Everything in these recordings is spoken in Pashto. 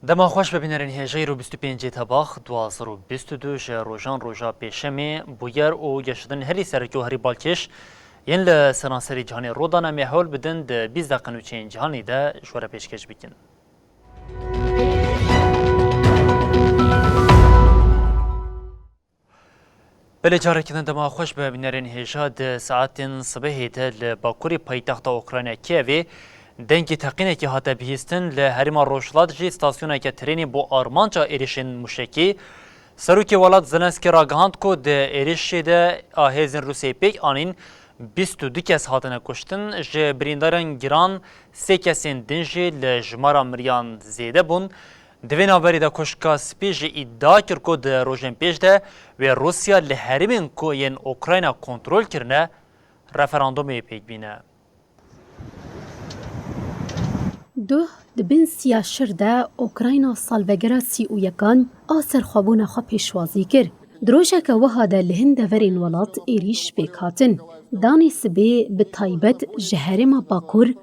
دما خوش ببینرین هجی رو 25 تباخ 2022 ج روزان روزا پیشمی بویر او گشتن هری سرکی و هری بالکش ین لسناسری جهانی رودانا محول بدن ده 20 دقیقه چین جهانی ده شوره پیشکش بکن. بله جاره کدن دما خوش ببینرین هجا ده ساعت صبحی ده لباکوری پایتخت اوکراین کیوی دنگی تقینه که هاته بهیستن لحریما روشلات جی ستاسیونه که ترینی بو آرمانچا ایریشن مشکی سروکی ولاد زلنسکی را گهاند که ده ایریشی ده آهیزن روسی پیک آنین 22 کس هاتنه کشتن جه بریندارن گران 3 کسین دنجی لجمارا مریان زیده بون دوین آوری ده کشکا سپی جه ادعا کر که ده روژن پیش ده و روسیا لحریمین که ین اوکراین کنترول کرنه رفراندومی پیک بینه. دبن سیاشر ده اوکراین سالوگرا 31 آسر خوابون خو پیشوازی کرد. دروژه که وها ده لهند ورین ولات ایریش بیکاتن. دانی سبی به تایبت جهرما باکور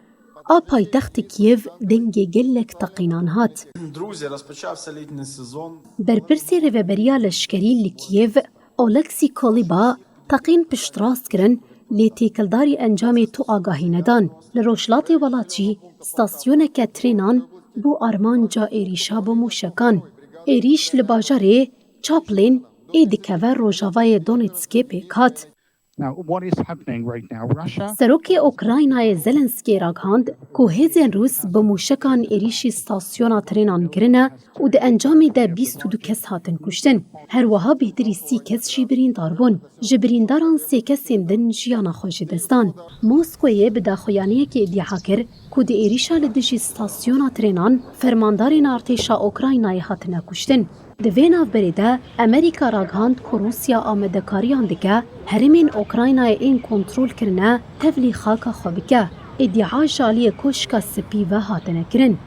پایتخت کیف دنگی گلک تقینان هات. برپرسی روبریا لشکری لکیف اولکسی کولیبا تقین پشتراست کرن لی تیکلداری انجام تو آگاهی ندان. لروشلات ولاتی ستاسیون که ترینان بو آرمان جا ایریشا بو موشکان. ایریش لباجاره چاپلین ایدکوه روژاوای دونیتسکی پیکات. سروکی اوکراینای زلنسکی راگهاند که هزین روس به موشکان ایریشی ستاسیونا ترینان گرنه و ده انجامی ده 22 کس هاتن کشتن. هر وها بهتری 30 کس جی بریندار بون. جبرینداران 3 کسین دن جیانا خوش دستان. موسکویه به داخویانیه که ادعا کرد که ده ایریشا لدجی ستاسیونا ترینان فرماندارین ارتشا اوکراینای هاتنه کشتن. دوین آفبریده امریکا راگهاند که روسیا آمدکاریان دکه هرمین اوکراینای این کنترول کرنه تفلی خاکا خوابکه. ادعا جالی کشکا سپی و هاتنه کرن.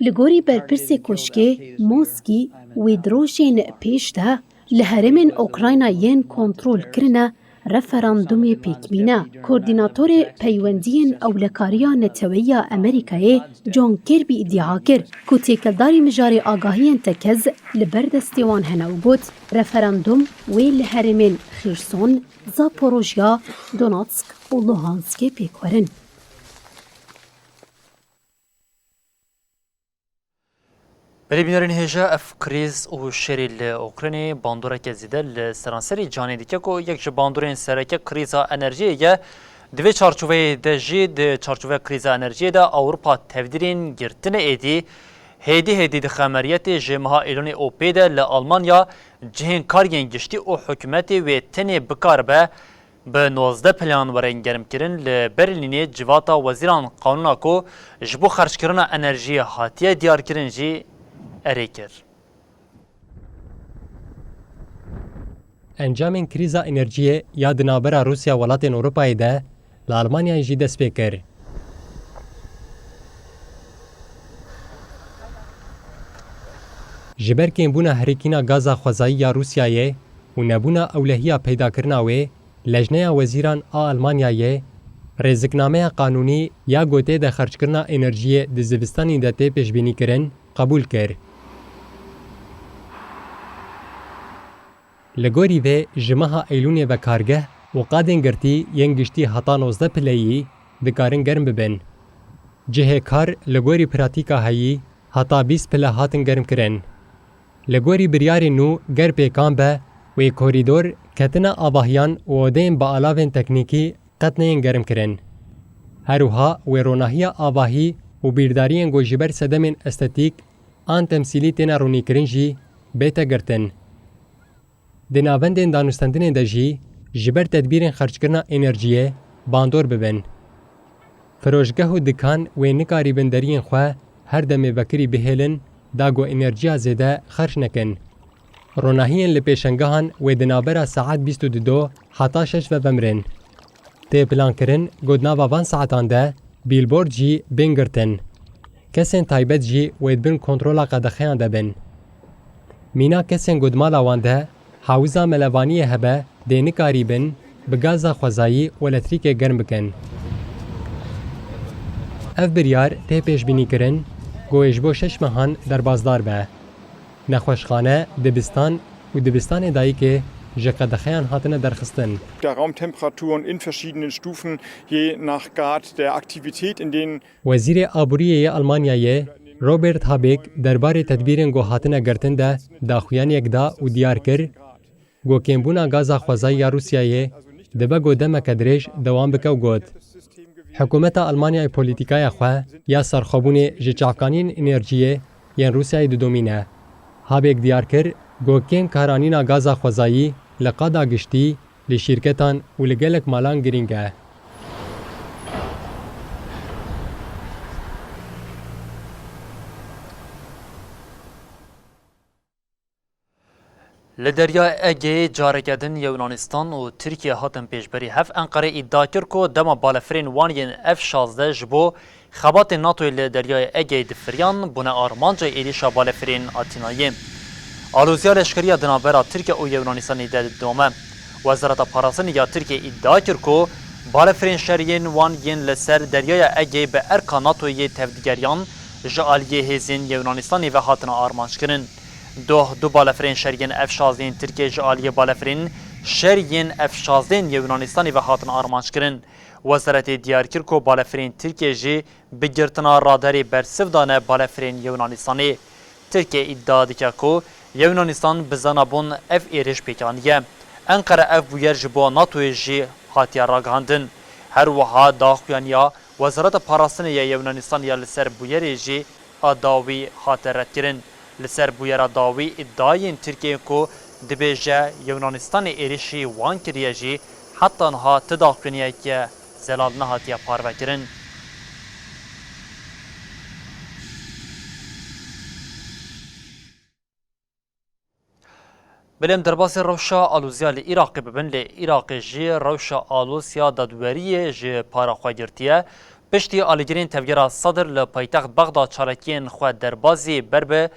لگوری برپرس کشکه موسکی و دروژین پیش ده لهرمین اوکراینای کنترول کرنه رفراندومی پیکبینه. کوردیناتور پیوندین اولکاریا نتویه امریکای جون کربی ادعا کرد که تیکلداری مجاری آگاهی تکز لبردستیوان هنو بود رفراندوم وی لهرمین خیرسون، زاپوروژیا، دوناتسک و لوهانسک پیکورن. بله بینارین هجا اف کریز و شری اوکراینی باندوره که زیده لسرانسری جانی دیگه که یک باندورین سرکه کریزا انرژی یه دوی چارچوبه ده جی ده چارچوبه کریزا انرژی ده اروپا تفدیرین گرتن ایدی هیدی ده خمریت جمعه ایلونی اوپی ده لآلمانیا جهن کارین گشتی و حکومتی و تنی بکار به 19 پلان ورین گرم کرن لبرلینی جواتا وزیران قانونا کو جبو خرج کرن انرژی هاتیه دیار کرن جی اریکر. انجام کریزا انرژی یا دنابرا روسیا ولات اروپای ده لآلمانیا جی دست پیکر. جبر کن بونا هریکینا گازا خوزایی یا روسیایه و نبونا اولهیا پیدا کرناوه لجنه وزیران آلمانیایه رزقنامه قانونی یا گوته ده خرج کرنا انرژی ده زوستانی ده تی پیش بینی کرن قبول کرد. لگوری و جمعه ایلونی و کارگه و قادن گرتی ینگشتی حتا 19 پلیی دکارن گرم ببین. جه کار لگوری پراتیکا هایی حتا 20 پله هاتن گرم کرن. لگوری بریاری نو گر پیکان به و کوریدور کتنا آباهیان و دین با علاوه تکنیکی قطنین گرم کرن. هروها و روناهی آباهی و بیردارین گوجبر سدمین استاتیک آن تمثیلی تینا رونی کرنجی بیتا گرتن. دناوندین دانستندین دجی جبر تدبیرین خرج کرنا انرژیه باندور ببین. فروشگاه و دکان و نکاری بندرین خواه هر دم بکری بهلن داگو انرژیا زیده خرج نکن. روناهین لپیشنگاهان و دنابرا ساعت 22 حتا 6 و بمرن. تی پلان کرن گودناوا 1 ساعتان ده بیلبورد جی بینگرتن. کسین تایبت جی و ادبن کنترولا قدخیان ده بین. مینا کسین گودمالا وانده حوزا ملوانی هبه دینکاری بن بگازا خوزایی و الکتریک گرم بکن. اف بریار تی پیش بینی کرن گویش بو 6 مهان دربازدار به. نخوشخانه، دبستان و دبستان دایی که جقدخیان هاتنه درخستن. Der Raumtemperaturen in verschiedenen Stufen je nach Grad der Aktivität in denen وزیر آبوریه آلمانیای روبرت هابیک درباره تدبیرین گو هاتنه گرتن ده داخویان یک دا و دیار کر گو کمبونا گازا خوازای یا روسیای دبا گو دمک دریج دوام بکو گود. حکومت آلمانیای پولیتیکای خواه یا سرخوبون جچافکانین انرژیه یان روسیای دومینه. هابیک دیار کر گو کم کارانینا گازا خوازایی لقادا گشتی لشرکتان و لگلک مالان گرینگه. لدریای اگه جارگدن یونانستان و ترکیه هاتن پیشبری هف انقره ادعا کرد که دما بالفرین وانین F-16 جبو خبات ناتوی لدریای اگه دفریان بونه آرمانجا ایریشا بالفرین آتینایی. آلوزیا لشکریه دنابرا ترکیه و یونانستان ده دومه. وزارت پاراسن یا ترکیه ادعا کرد که بالفرین شریین وانین لسر دریای اگه به ارکا ناتوی تفدیگریان جعالیه هزین یونانستانی و هاتن آرمانج کرن. دو بالفرین شریین F-16 ترکیه جعالیه بالفرین شریین F-16 یونانستانی و هاتن آرمانج کرن. وزارت دیار کرد که بالفرین ترکیه جی بگرتنا راداری برسف دانه بالفرین یونانستانی. ترکیه ادعا دکه که یونانستان بزنابون اف ایرش پیکانیه. انقره اف بویر جبو ناتوی جی هاتیا راگاندن. هر وها داخویانیا وزارت پاراستن یا یونانستان یا لسر بویر جی آداوی خاطرت کرن. لسر بویر آداوی ادعای ترکیه که دبیجه یونانستان ایرشی وان کریه جی حتی انها تداخوینیه که زلال نهاتیا پارو کرن. بلیم درباس روشا آلوزیا لعراق ببن لعراق جی روشا آلوزیا دادوریه جی پاراخواه گرتیه پشتی آلیگرین تفگیرا صدر لپایتخت بغداد چارکین خواه دربازی بربه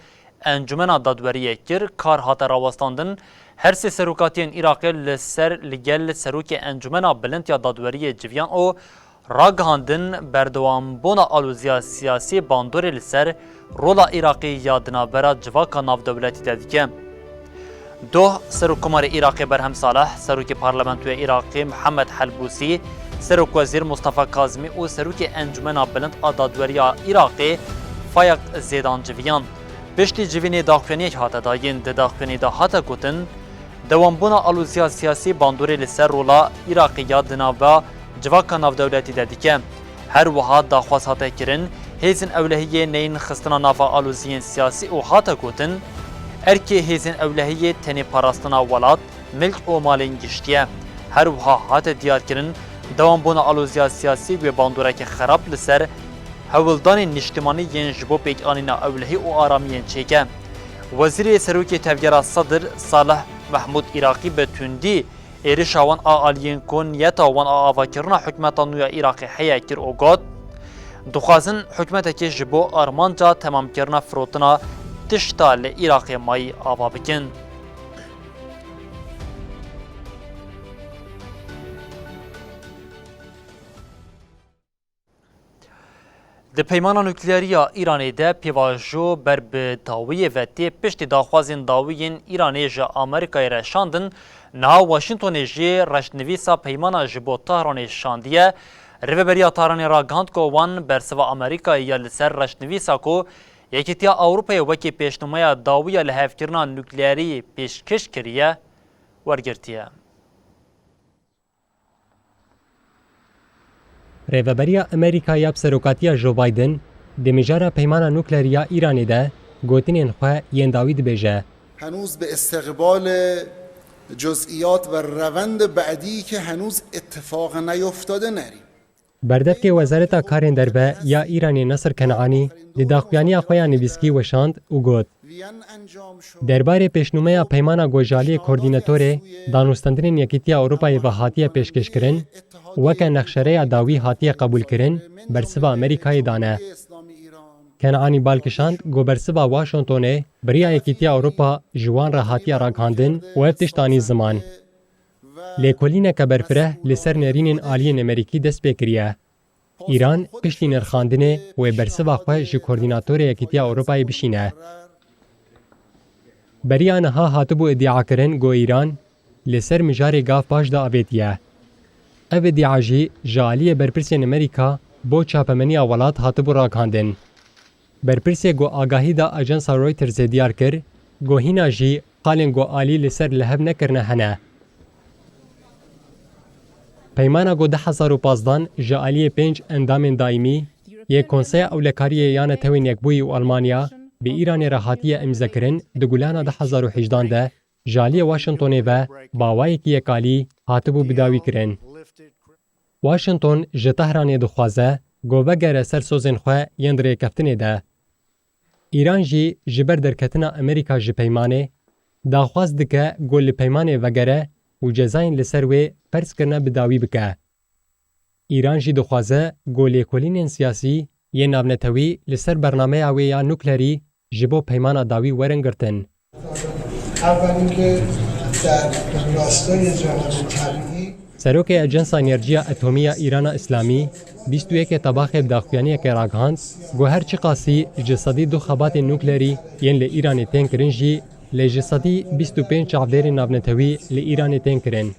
انجمن دادوریه کر کار هات راوستاندن هر سه سروکاتین عراق لسر لگل سروک انجمن بلنتیا دادوریه جویان او راگهاندن بردوام بونا آلوزیا سیاسی باندور لسر رولا عراقی یادنا برا جواکا ناو دولتی دادیکه. دو سروکمار عراقی برهم صالح، سروک پارلمانتوی عراقی محمد حلبوسی، سروک وزیر مصطفی کاظمی و سروک انجمن بلند دادوریا عراقی فایق زیدان جویان. پشتی جوینی داخلینی هاته داین داخلینی دا هاته گوتن دوامبونا آلوزیا سیاسی باندوری لسر رولا عراقی یادنا و جواکا ناو دولتی دادیکه. هر وها داخواست هاته کرن هیزن اولهیه نین خستنا نافا آلوزیین سیاسی و هاته گوتن ارکی هیزن اولهیه تنی پاراستنا ولاد ملک و مالین گشتیه. هر وها هاته دیار کرن دوامبونا آلوزیا سیاسی و باندورک خراب لسر هولدان نشتمانی ین جبو پیک آنینا اولهی و آرامیین چیکه. وزیر سروک تفگیر صدر صالح محمود عراقی به تندی ایرش آوان آلیین کن یتا وان آواکرنا حکمتا نویا عراقی حیا کر او گاد دخوازن حکمتا که جبو آرمانجا تمام کرنا فروتنا تشتا لعراقی مای آوا بکن. د پیمانا نوکلیاریا ایرانی ده پیواژو بر به داوی و تی پشت داخوازین داویین ایرانی جا آمریکای رشاندن نا واشنطن جی رشنویسا پیمانا جبو تهران شاندیه ریوبریا تهران را گاند کو وان برسوا آمریکای یا لسر رشنویسا کو یکیتیا اوروپای وکی پیشنمایا داوی لحفکرنا نوکلیاری پیشکش کریه ورگرتیه. ریوبریا امریکا یا سروکاتیا جو بایدن دمیجارا پیمانا نوکلریا ایرانی ده گوتنین خواه ینداوی دبیجه. هنوز به استقبال جزئیات و روند بعدی که هنوز اتفاق نیفتاده نریم. بردد که وزارت کارین دربه یا ایرانی نصر کنعانی لداخویانی خواه نویسکی وشاند و گوت. درباره پیشنمه پیمانا گوجالی کوردیناتور دانوستندن یکیتیا اروپای و هاتیه پیشکش کرن وکه نقشره داوی هاتیه قبول کرن برسوا امریکای دانه. کنعانی بالکشاند گو برسوا واشنطنه بریا یکیتیا اروپا جوان را هاتیه راگاندن و افتشتانی زمان. لیکولینه که برفره لسر نرینین آلین امریکی دست بکریه. ایران پشتی نرخاندنه و برسوا خو ji کوردیناتور یکیتیا اروپای بشینه. بریان ها هاتبو ادعا کرن گو ایران لسر مجاری گاف باش دا آویتیه. او ادعا جی جالی برپرسین امریکا بو چاپمنی اولاد هاتبو راکاندن. برپرسی گو آگاهی دا اجنسا رویترز دیار کر گو هینا جی قالن گو آلی لسر لحب نکرنه هنه. پیمانا گو 2015 جالی 5 اندام دائمی یک کنسای اولکاری یان توین یکبوی و آلمانیا به ایران راحتی امضا کرن دگولانا 2018 ده جالی واشنطن و باوای کی کالی هاتبو بداوی کرن. واشنطن ج تهران دخوازه گوبگر سر سوزن خو یندری کفتنه ده. ایران جی جبر درکتنا امریکا ج پیمانه داخواز دکه گل پیمانه وگره و جزاین لسر و پرس کرنا بداوی بکه. ایران جی دخوازه گل کلین سیاسی یه نابنتوی لسر برنامه اوی یا نوکلری جبو پیمان داوی ورنگرتن. اولین که در راستای جهان طبیعی سروک اجنس انرژی اتمی ایران اسلامی 21 طباخ داخویانی که راگهاند گو هر چی قاسی جسدی دو خبات نوکلری ین ل ایران تن کرنجی ل جسدی 25 چاودر نابنتوی ل ایران تن کرن.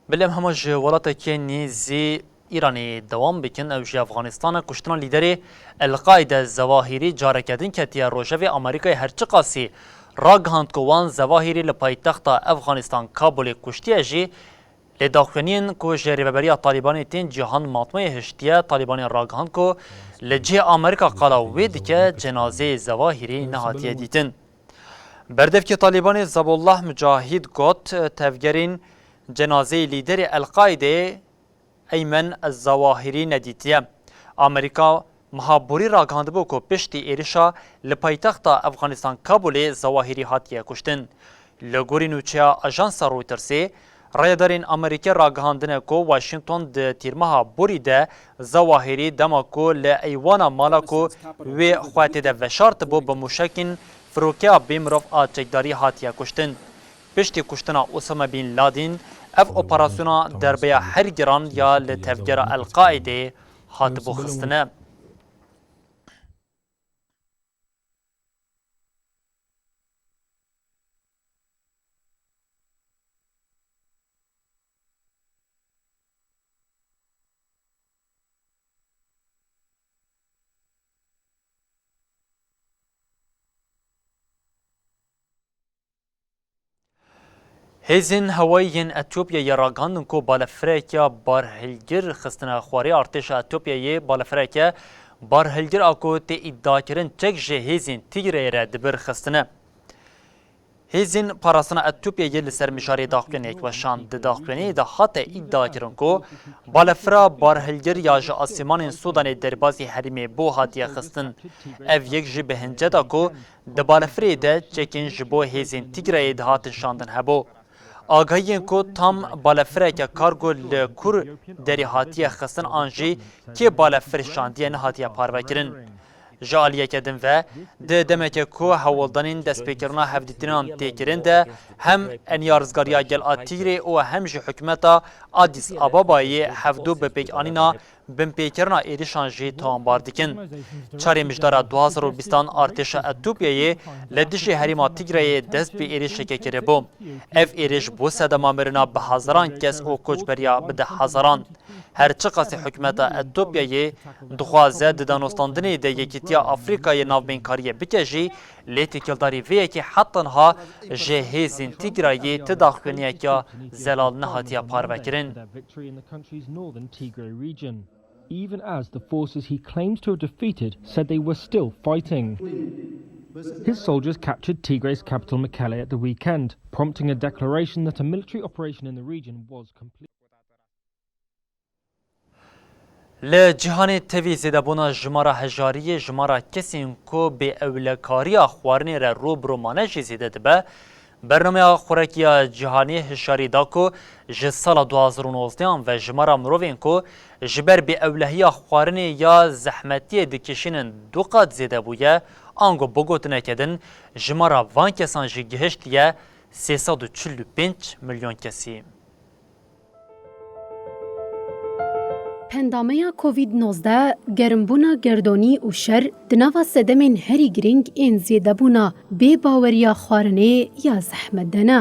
بلهم همج ولاتکی نیزی ایرانی دوام بکن او جی افغانستان کشتنا لیدری القاعده زواهری جارکدین کتیا روژه و امریکای هرچی قاسی راگهاند کوان زواهری لپایتخت افغانستان کابل کشتی جی لداخلین کو جریبری طالبان تین جهان ماطمه هشتیا طالبان راگهاند کو لجه امریکا قلاوید که جنازه زواهری نهاتیه دیتن. بردف که طالبان زب الله مجاهد گوت تفگرین جنازه لیدر القاعده ایمن الزواهری ندیتیه. امریکا محابوری راگهاند بو کو پشتی ایرشا لپایتخت افغانستان کابل زواهری هاتیه کشتن. لگوری نوچیا اجانس رویترسی رایدارین امریکا راگهاندنه کو واشنطن ده تیرمها بوری ده زواهری دماکو لایوانا مالاکو و خواهد ده وشارت بو بموشکین فروکیا بیمروف آچکداری هاتیه کشتن. پشتی کشتنا اسامه بن لادن اف اپراسیونا دربیا هر گران یا لتفجیر القاعده هات بخستنه. هزین هوایین اتیوپیا ی راگهاندن کو بالافریکیا بارهلگر خستنه خواری ارتش اتیوپیا ی بالافریکیا بارهلگر اکو تی ادعا کرن چک جه هزین تیگره را دبر خستنه. هزین پاراسنا اتیوپیا ی لسر مشاری داخلینی یک وشان داخلینی ده هات ادعا کرن کو بالافرا بارهلگر یا ج آسمان سودان دربازی حریمی بو هاتیه خستن. اف یک جه بهنجه دا کو ده بالافری ده چکین جبو هزین تیگره ده هات شاندن هبو. آگاهی کو تام بالافرک کارگو لکور دری هاتیه خستن آنجی که بالافر شاندیه نهاتیه پارو کرن. جالیه کدن و ده دمک کو حوالدانین دست پیکرنا هفدیتینان تیکرین ده هم انیارزگاریا گل آتیره و هم جی حکمتا آدیس آبابایی هفدو بپیک آنینا بن پیکرنا ایریشان جی تانبار دیکن. چاری مجدارا 2020 ارتش اتیوپیایی لدیش هریما تیگره دست به ایریش که بو. اف ایریش بو سدما مرنا به هزاران کس او کوچبریا بده هزاران. هر چقاس حکمت اتیوپیایی دخوازه دانستاندنی ده یکیتیا آفریقای ناوبینکاری بکجی لیتی کلداری وی که حتی ها جهیزین تیگرایی تداخلینیه که زلال نهاتیا پاروکرین. Even as the forces he claims to have defeated said they were still fighting. His soldiers captured Tigray's capital Mekelle at the weekend, prompting a declaration that a military operation in the region was complete. لجهان توی زیده بونا جمارا هجاری جمارا کسین کو به اولکاری اخوارنی را روبرو مانشی زیده دبه برنامه خوراکی جهانی هشاری دا کو جسال 2019 و جمارا مروین کو جبر به اولهی اخوارنی یا زحمتی دکشین دو قد زیده بویه آنگو بگوت نکدن جمارا وان کسان جی گهشتیه 345 milyon kesî. پندامەیە کۆڤید-19 گەرمبوونا گەردۆنی و شەر دناوا سەدەمên herî girîng ên zêdebûna bêbaweriya xwarinê ya zehmetdana.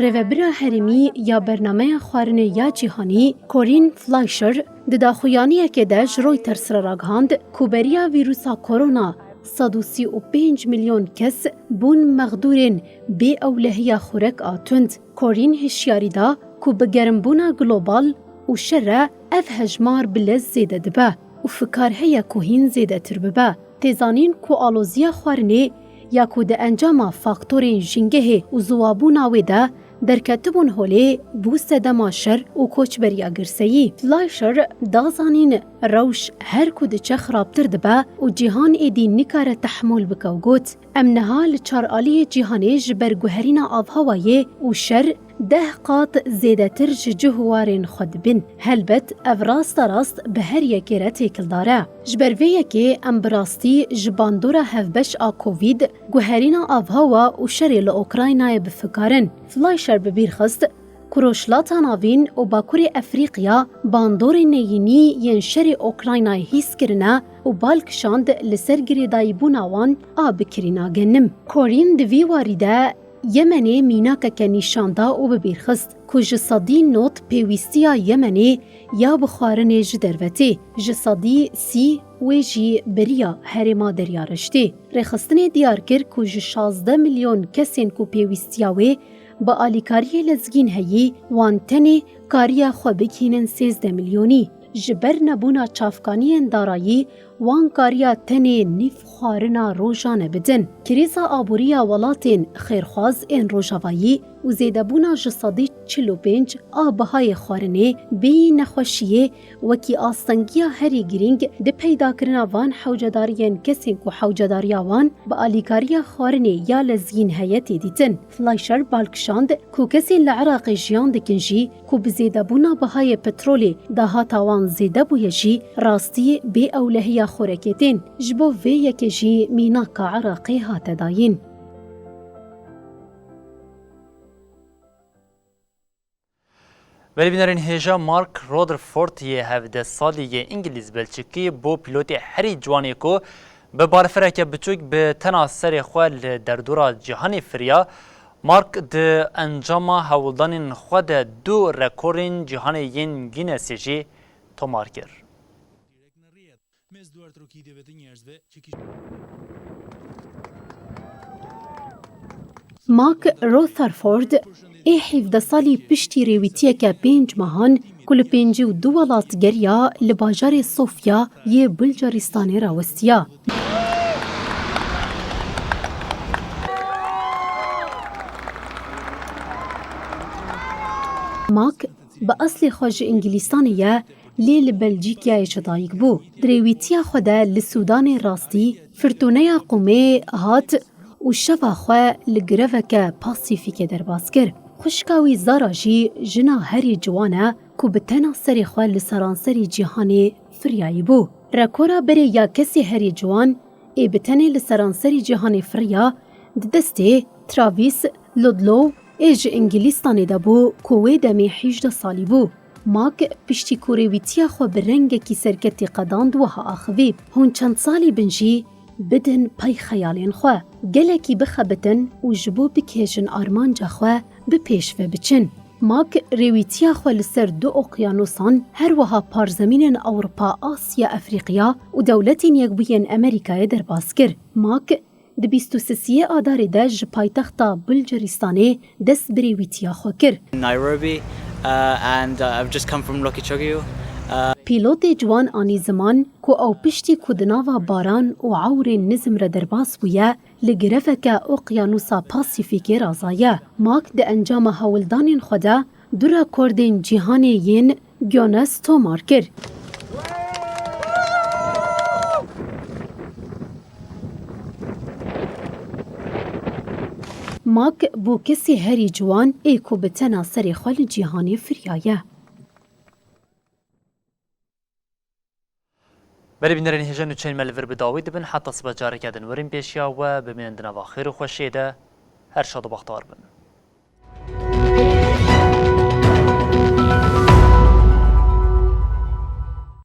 Rêvebira herêmî ya bernameya xwarinê ya cîhanî Corinne Fleischer di daxuyaniyekê de ji Reuters re ragihand ku beriya vîrusa korona 135 milyon kes bûn mexdûrên bêewlehiya xurek a tund. Corinne hişyarî da ku bi germbûna global û şer re ev hejmar bi lez zêde dibe û fikar heye ku hîn zêdetir bibe. Têzanîn ku aloziya xwarinê ya ku di encama faktorên jîngehê û ziwabûna wê de derketibûn holê bû sedema şer û koçberiya girseyî. Fleischer dazanîn rewş her ku diçe xirabtir dibe û cîhan êdî nikare tehmûl bike û got em niha li çaraliyê cîhanê ji ber guherîna avhewayê û şer 10 qat zêdetir ji cihwarên xwe dibin. Helbet ev rasta rast bi her yekê re têkildar e. Ji ber vê yekê em bi rastî ji bandora hevbeş a Covid guherîna avhewa û şerê li Ukraynayê bifikarin. Fleischer bi bîr xist ku rojhilata navîn û Bakurê Efrîqiya bandorên neyînî yên şerê Ukraynayê hîs kirine û bal kişand li ser girêdayîbûna wan a bikirîna genim. Corinne di vî warî de Yemenê mînakeke nîşanda û bi bîr xist ku ji sedî not pêwîstiya Yemenê ya bi xwarinê ji dervetê, ji sedî sî wê jî beriya herêma Derya Reştê. Rêxistinê diyar kir ku ji 16 milyon kesên ku pêwîstiya wê bi alîkariyê lezgîn heyî, wan tenê kariya xwe bikînin 13 milyonî. Ji ber nebûna çavkaniyên darayî, wan kariya tenê nîv xwarina rojan e bidin. Krîza aboriya welatên xêrxwaz ên Rojavayî û zêdebûna ji sedî 45 a bihayê xwarinê bêyî nexweşiyê wekî astengiya herî girîng di peydakirina van hewcedariyên kesên ku hewcedariya wan bi alîkariya xwarinê ya lezgîn heye tê dîtin. Fleischer balkişand ku kesên li Iraqê jiyan dikin jî ku bi zêdebûna bihayê petrolê dahata wan zêde bûye jî rastî bêewlehiya xorekê tên. Ji bo vê yekê jî mînaka Iraqê hate dayîn. Belbînerên hêja Mark Rutherford yê 17 salî yê İngilîz Belçikî bo pîlotê herî ciwanê ku bi barfereke biçûk bi tena serê xwe li derdora cîhanê firiya, Mark di encama hewildanên xwe de 2 rekorên cîhanê yên Guinnessê jî tomar kir. Mark Rutherford ê 17 salî piştî rêwîtiyeke 5 mehan ku li 52 welat geriya li bajarê Sofya yê Bulgaristanê rawestiya. Mark bi eslê xwe ji Îngilîstanê ye lê li Belçîkayê ji dayîk bû. Rêwîtiya xwe de li Sûdanê rastî firtûneya Qûmê hat û şeva xwe li gireveke Pasîfîkê derbas kir. Xwişka wî Zara jî jina herî ciwan e ku bi tena serê xwe li seranserî cîhanê firyayî bû. Rekora berê ya kesê herî ciwan ê bi tenê li seranserî cîhanê firiya di destê Travis Ludlow ê ji Îngilîstanê de bû ku wê demê 18 salî bû. Mark piştî ku rêwîtiya xwe bi rengekî serketî qedand wiha axivî. Hûn çend salî bin jî bidin pey xeyalên xwe. Gelekî bixebitin û ji bo bikêjin armanca xwe bi pêş ve biçin. Mark rêwîtiya xwe li ser 2 oqyanosan her wiha parzemînên Ewropa, Asya, Efrîqiya û dewletên Yekbûyên Amerîkayê derbas kir. Mark di 23 adarê de ji paytexta Bulgaristanê dest bi rêwîtiya xwe kir. Nairobi and I've just come from Lokichogio. Pîlotê ciwan anî ziman ku ew piştî ku di nava baran û ewrên nizm re derbas bûye li gireveke Oqyanusa Pasîfîkê razaye. Mark di encama hewildanên xwe de 2 rekordên cîhanê yên Guinness tomar kir. Mark bû kesê herî ciwan ê ku bi tena serê xwe li cîhanê firyaye. بله بینرین هیجان و چین ملور بداوی دبن حتی صبح جارک ادن ورین پیشیا و ببینند نوا خیر و خوشیده هر شاد و بختار بن.